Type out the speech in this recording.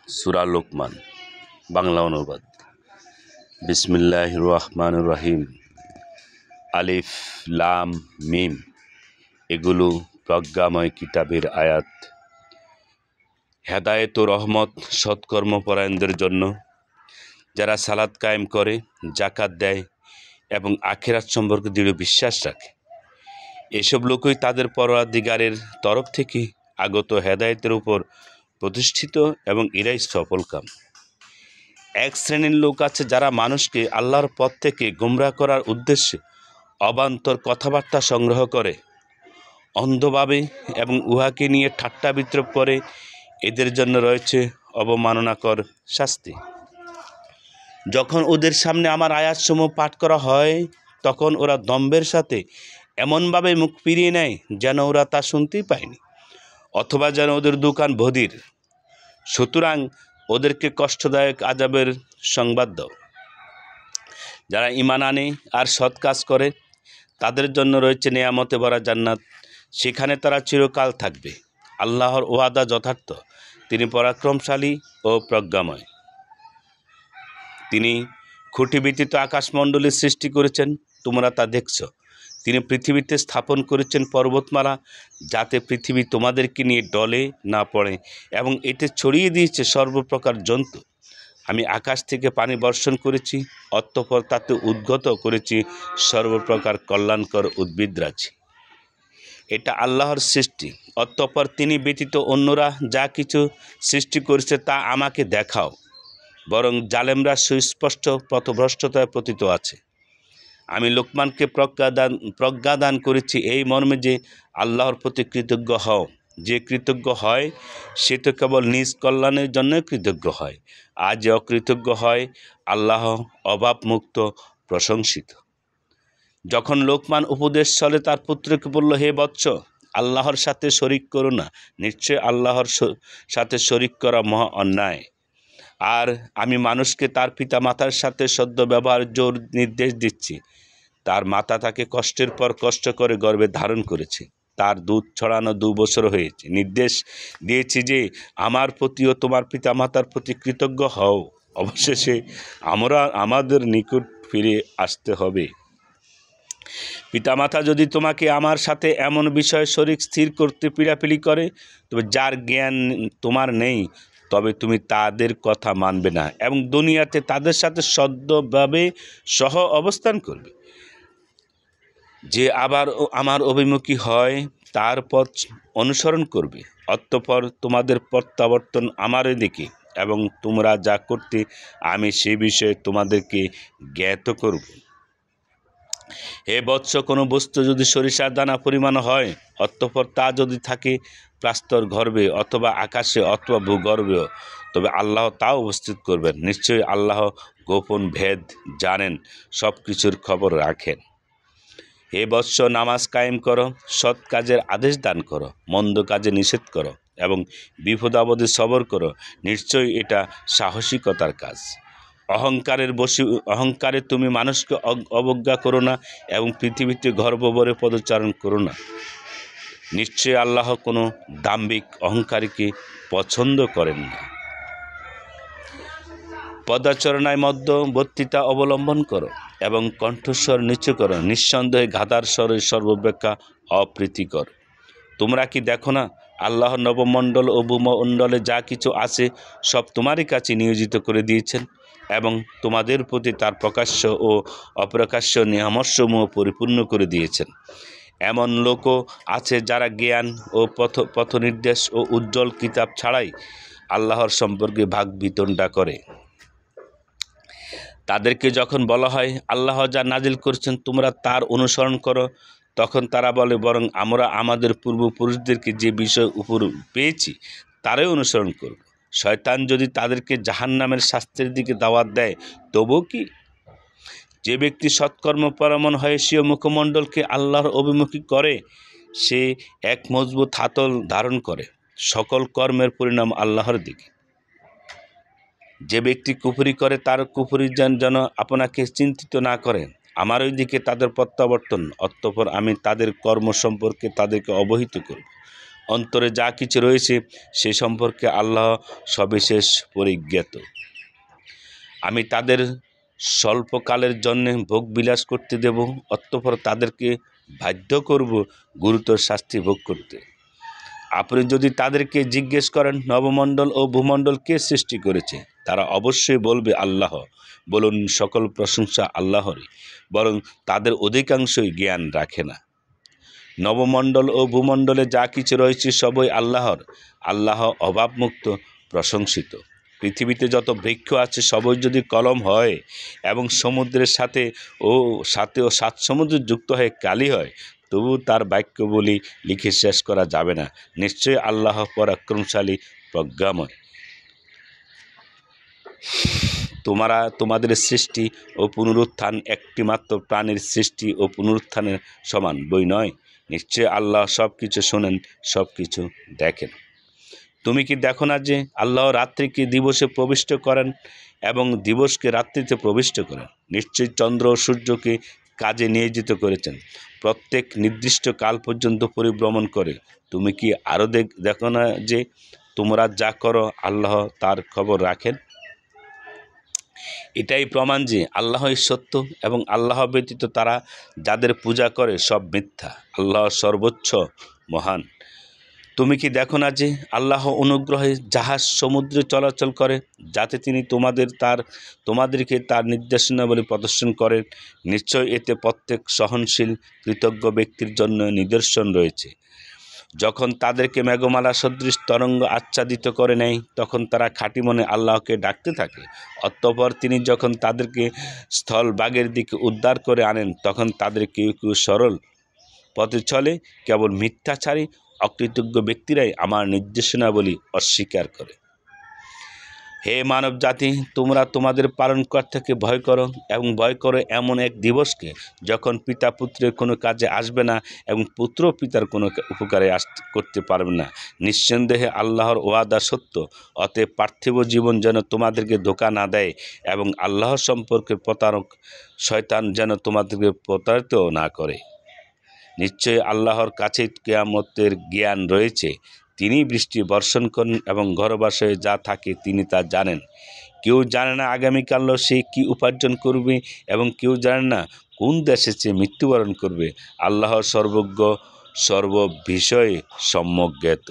সূরা লোকমান বাংলা অনুবাদ। বিসমিল্লাহির রহমানির রহিম। আলিফ লাম মিম, এগুলো প্রজ্ঞাময় কিতাবের আয়াত। হেদায়েত ও রহমত সৎকর্মপরায়ণদের জন্য, যারা সালাত কায়েম করে, জাকাত দেয় এবং আখিরাত সম্পর্কে দৃঢ় বিশ্বাস রাখে। এসব লোকই তাদের পরওয়ারদিগারের তরফ থেকে আগত হেদায়েতের উপর প্রতিষ্ঠিত এবং এরাই সফলকাম। এক শ্রেণীর লোক আছে যারা মানুষকে আল্লাহর পথ থেকে গোমরাহ করার উদ্দেশ্যে অবান্তর কথাবার্তা সংগ্রহ করে অন্ধভাবে এবং উহাকে নিয়ে ঠাট্টা বিদ্রূপ করে। এদের জন্য রয়েছে অবমাননাকর শাস্তি। যখন ওদের সামনে আমার আয়াতসমূহ পাঠ করা হয়, তখন ওরা দম্ভের সাথে এমনভাবে মুখ ফিরিয়ে নেয় যেন ওরা তা শুনতেই পায়নি, অথবা যেন ওদের দোকান বধির। সুতরাং ওদেরকে কষ্টদায়ক আযাবের সংবাদ দাও। যারা ঈমান আনে আর সৎ কাজ করে, তাদের জন্য রয়েছে নেয়ামতে ভরা জান্নাত, সেখানে তারা চিরকাল থাকবে। আল্লাহর ওয়াদা যথার্থ, তিনি পরাক্রমশালী ও প্রজ্ঞাময়। তিনি খুঁটি ব্যতীত আকাশমণ্ডলী সৃষ্টি করেছেন, তোমরা তা দেখছ। তিনি পৃথিবীতে স্থাপন করেছেন পর্বতমালা, যাতে পৃথিবী তোমাদেরকে নিয়ে ডলে না পড়ে, এবং এতে ছড়িয়ে দিয়েছে সর্বপ্রকার জন্তু। আমি আকাশ থেকে পানি বর্ষণ করেছি, অতঃপর তাতে উদ্গত করেছি সর্বপ্রকার কল্যাণকর উদ্ভিদরাজি। এটা আল্লাহর সৃষ্টি। অতঃপর তিনি ব্যতীত অন্যরা যা কিছু সৃষ্টি করেছে তা আমাকে দেখাও। বরং জালেমরা সুস্পষ্ট পথভ্রষ্টতায় পতিত আছে। আমি লোকমানকে প্রজ্ঞাদান করেছি এই মর্মে যে আল্লাহর প্রতি কৃতজ্ঞ হও। যে কৃতজ্ঞ হয় সে তো কেবল নিজ কল্যাণের জন্যই কৃতজ্ঞ হয়, আর যে অকৃতজ্ঞ হয় আল্লাহ অভাবমুক্ত, প্রশংসিত। যখন লোকমান উপদেশ চলে তার পুত্রকে বলল, হে বৎস, আল্লাহর সাথে শরিক করো না, নিশ্চয় আল্লাহর সাথে শরিক করা মহা অন্যায়। আর আমি মানুষকে তার পিতা মাতার সাথে সদ্য ব্যবহার জোর নির্দেশ দিচ্ছি। তার মাতা তাকে কষ্টের পর কষ্ট করে গর্ভে ধারণ করেছে, তার দুধ ছড়ানো 2 বছর হয়েছে। নির্দেশ দিয়েছি যে আমার প্রতি ও তোমার পিতা মাতার প্রতি কৃতজ্ঞ হও, অবশেষে আমাদের নিকট ফিরে আসতে হবে। পিতামাতা যদি তোমাকে আমার সাথে এমন বিষয়ে শরিক স্থির করতে পীড়াপিড়ি করে, তবে যার জ্ঞান তোমার নেই, তবে তুমি তাদের কথা মানবে না এবং দুনিয়াতে তাদের সাথে সদ্যভাবে সহ অবস্থান করবে। যে আবার আমার অভিমুখী হয় তার পথ অনুসরণ করবে। অতঃপর তোমাদের প্রত্যাবর্তন আমার দিকে, এবং তোমরা যা করতে আমি সে বিষয়ে তোমাদেরকে জ্ঞাত করব। হে বৎস, কোনো বস্তু যদি সরিষার দানা পরিমাণ হয়, অতঃপর তা যদি থাকে প্রাস্তর গর্ভে অথবা আকাশে অথবা ভূগর্ভেও, তবে আল্লাহ তাও উপস্থিত করবেন। নিশ্চয়ই আল্লাহ গোপন ভেদ জানেন, সব কিছুর খবর রাখেন। হে বৎস, নামাজ কায়েম করো, সৎ কাজের আদেশ দান করো, মন্দ কাজে নিষেধ করো, এবং বিপদ আপদে সবর করো। নিশ্চয়ই এটা সাহসিকতার কাজ। অহংকারে তুমি মানুষকে অবজ্ঞা করো না, এবং পৃথিবীতে গর্বভরে পদচারণ করো না। নিশ্চয়ই আল্লাহ কোনো দাম্ভিক অহংকারীকে পছন্দ করেন না। পদাচরণায় মধ্যবর্তিতা অবলম্বন করো এবং কণ্ঠস্বর নিচু করো। নিঃসন্দেহে গাধার স্বরের সর্বাপেক্ষা অপ্রীতিকর। তোমরা কি দেখো না, আল্লাহ নবমণ্ডল ও ভূমণ্ডলে যা কিছু আছে সব তোমারই কাছে নিয়োজিত করে দিয়েছেন, এবং তোমাদের প্রতি তার প্রকাশ্য ও অপ্রকাশ্য নিয়ামতসমূহ পরিপূর্ণ করে দিয়েছেন। এমন লোকও আছে যারা জ্ঞান ও পথনির্দেশ ও উজ্জ্বল কিতাব ছাড়াই আল্লাহর সম্পর্কে ভাগ বিতণ্ডা করে। তাদেরকে যখন বলা হয় আল্লাহ যা নাজিল করেছেন তোমরা তার অনুসরণ করো, তখন তারা বলে, বরং আমরা আমাদের পূর্বপুরুষদেরকে যে বিষয় উপর পেয়েছি তারই অনুসরণ করব। শয়তান যদি তাদেরকে জাহান্নামের শাস্তির দিকে দাওয়াত দেয়, তবুও কি? যে ব্যক্তি সৎকর্মপরায়ণ হয়ে স্বীয় মুখমণ্ডলকে আল্লাহর অভিমুখী করে, সে এক মজবুত হাতল ধারণ করে। সকল কর্মের পরিণাম আল্লাহর দিকে। যে ব্যক্তি কুফরি করে, তার কুফরি যেন আপনাকে চিন্তিত না করে। আমার ওই দিকে তাদের প্রত্যাবর্তন, অতঃপর আমি তাদের কর্ম সম্পর্কে তাদেরকে অবহিত করব। অন্তরে যা কিছু রয়েছে সে সম্পর্কে আল্লাহ সবিশেষ পরিজ্ঞাত। আমি তাদের স্বল্পকালের জন্যে ভোগবিলাস করতে দেব, অতঃপর তাদেরকে বাধ্য করব গুরুতর শাস্তি ভোগ করতে। আপনি যদি তাদেরকে জিজ্ঞেস করেন নবমণ্ডল ও ভূমণ্ডল কে সৃষ্টি করেছে, তারা অবশ্যই বলবে আল্লাহ। বলুন সকল প্রশংসা আল্লাহরই, বরং তাদের অধিকাংশই জ্ঞান রাখে না। নবমণ্ডল ও ভূমণ্ডলে যা কিছু রয়েছে সবই আল্লাহর। আল্লাহ অভাবমুক্ত, প্রশংসিত। পৃথিবীতে যত বৃক্ষ আছে সবই যদি কলম হয় এবং সমুদ্রের সাথে ও সাত সমুদ্র যুক্ত হয়ে কালি হয়, তবু তার বাক্যবলি লিখে শেষ করা যাবে না। নিশ্চয়ই আল্লাহ পরাক্রমশালী, প্রজ্ঞাময়। তোমাদের সৃষ্টি ও পুনরুত্থান একটিমাত্র প্রাণীর সৃষ্টি ও পুনরুত্থানের সমান বই নয়। নিশ্চয়ই আল্লাহ সব কিছু শোনেন, সব কিছু দেখেন। তুমি কি দেখো না যে আল্লাহ রাত্রিকে দিবসে প্রবিষ্ট করেন এবং দিবসকে রাত্রিতে প্রবিষ্ট করেন? নিশ্চয়ই চন্দ্র ও সূর্যকে কাজে নিয়োজিত করেছেন, প্রত্যেক নির্দিষ্ট কাল পর্যন্ত পরিভ্রমণ করে। তুমি কি আরও দেখো না যে তোমরা যা করো আল্লাহ তার খবর রাখেন? এটাই প্রমাণ যে আল্লাহই সত্য এবং আল্লাহ ব্যতীত তারা যাদের পূজা করে সব মিথ্যা। আল্লাহ সর্বোচ্চ মহান। তুমি কি দেখো না যে আল্লাহ অনুগ্রহে জাহাজ সমুদ্রে চলাচল করে, যাতে তিনি তোমাদেরকে তার নির্দেশনাবলী প্রদর্শন করেন? নিশ্চয় এতে প্রত্যেক সহনশীল কৃতজ্ঞ ব্যক্তির জন্য নিদর্শন রয়েছে। যখন তাদেরকে মেঘমালা সদৃশ তরঙ্গ আচ্ছাদিত করে নেয়, তখন তারা খাঁটি মনে আল্লাহকে ডাকতে থাকে। অতঃপর তিনি যখন তাদেরকে স্থলভাগের দিকে উদ্ধার করে আনেন, তখন তাদের কেউ কেউ সরল পথে চলে। কেবল মিথ্যাচারী অকৃতজ্ঞ ব্যক্তিরাই আমার নির্দেশনাবলী অস্বীকার করে। হে মানব জাতি, তোমরা তোমাদের পালনকর্তাকে ভয় করো এবং ভয় করো এমন এক দিবসকে যখন পিতা পুত্রের কোনো কাজে আসবে না এবং পুত্র পিতার কোনো উপকারে করতে পারবে না। নিঃসন্দেহে আল্লাহর ওয়াদা সত্য। অতএব পার্থিব জীবন যেন তোমাদেরকে ধোঁকা না দেয় এবং আল্লাহ সম্পর্কে প্রতারক শয়তান যেন তোমাদেরকে প্রতারিত না করে। নিশ্চয়ই আল্লাহর কাছে কিয়ামতের জ্ঞান রয়েছে। তিনি বৃষ্টি বর্ষণ করেন এবং ঘরবাসায় যা থাকে তিনি তা জানেন। কেউ জানে না আগামীকালও সে কি উপার্জন করবে এবং কেউ জানে না কোন দেশে সে মৃত্যুবরণ করবে। আল্লাহ সর্বজ্ঞ, সর্ববিষয়ে সম্যক জ্ঞাত।